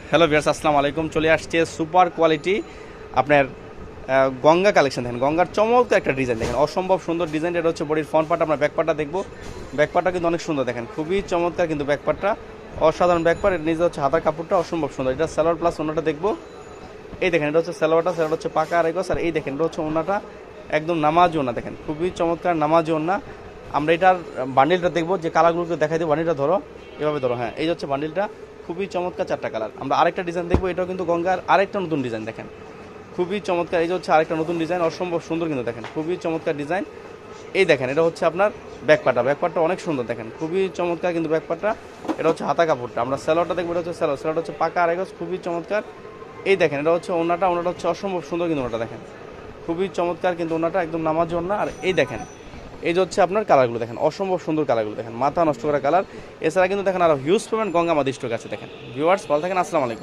Hello viewers, আসসালামু আলাইকুম। চলে আসছে সুপার কোয়ালিটি আপনার গঙ্গা কালেকশন। দেখেন গঙ্গার চমৎকার একটা ডিজাইন, দেখেন অসম্ভব সুন্দর ডিজাইন। এটা হচ্ছে বডির ফ্রন্ট পার্ট, আমরা ব্যাক পার্টটা দেখবো। ব্যাক পার্টটা কিন্তু অনেক সুন্দর, দেখেন খুবই চমৎকার কিন্তু ব্যাক পার্টটা অসাধারণ ব্যাক পার্ট। এর নিজে হচ্ছে হাতার কাপড়টা অসম্ভব সুন্দর। এটা সালোয়ার প্লাস ওনাটা দেখবো। এই দেখেন এটা হচ্ছে সালোয়ারটা, সালোয়ার হচ্ছে পাকা আড়াই গজ। আর এই দেখেন এটা হচ্ছে ওনাটা একদম নামাজি ওনা, দেখেন খুবই চমৎকার নামাজি ওনা। আমরা এটার বান্ডিলটা দেখবো, যে কালারগুলোকে দেখাই দিই। বান্ডিলটা ধরো, এভাবে ধরো। হ্যাঁ, এই হচ্ছে বান্ডিলটা, খুবই চমৎকার চারটা কালার। আমরা আরেকটা ডিজাইন দেখবো, এটাও কিন্তু গঙ্গার আরেকটা নতুন ডিজাইন, দেখেন খুবই চমৎকার। এই যে হচ্ছে আরেকটা নতুন ডিজাইন, অসম্ভব সুন্দর কিন্তু, দেখেন খুবই চমৎকার ডিজাইন। এই দেখেন এটা হচ্ছে আপনার ব্যাকপার্টটা, ব্যাকপার্টটা অনেক সুন্দর, দেখেন খুবই চমৎকার কিন্তু ব্যাকপার্টটা। এটা হচ্ছে হাতা কাপড়টা। আমরা স্যালোয়ারটা দেখবো, এটা হচ্ছে স্যালোয়ার, স্যালোয়ারটা হচ্ছে পাকা আড়াই গজ, খুবই চমৎকার। এই দেখেন এটা হচ্ছে ওনাটা, ওনাটা হচ্ছে অসম্ভব সুন্দর কিন্তু ওনাটা, দেখেন খুবই চমৎকার কিন্তু ওনাটা একদম নামাজি ওনা। আর এই দেখেন এই যে হচ্ছে আপনার কালারগুলো, দেখেন অসম্ভব সুন্দর কালারগুলো, দেখেন মাথা নষ্ট করা কালার। এছাড়া কিন্তু দেখেন আরও হিউজ পেমেন্ট গঙ্গা আমাদের স্টক আছে। দেখেন ভিউয়ার্স, ভালো থাকেন, আসসালামু আলাইকুম।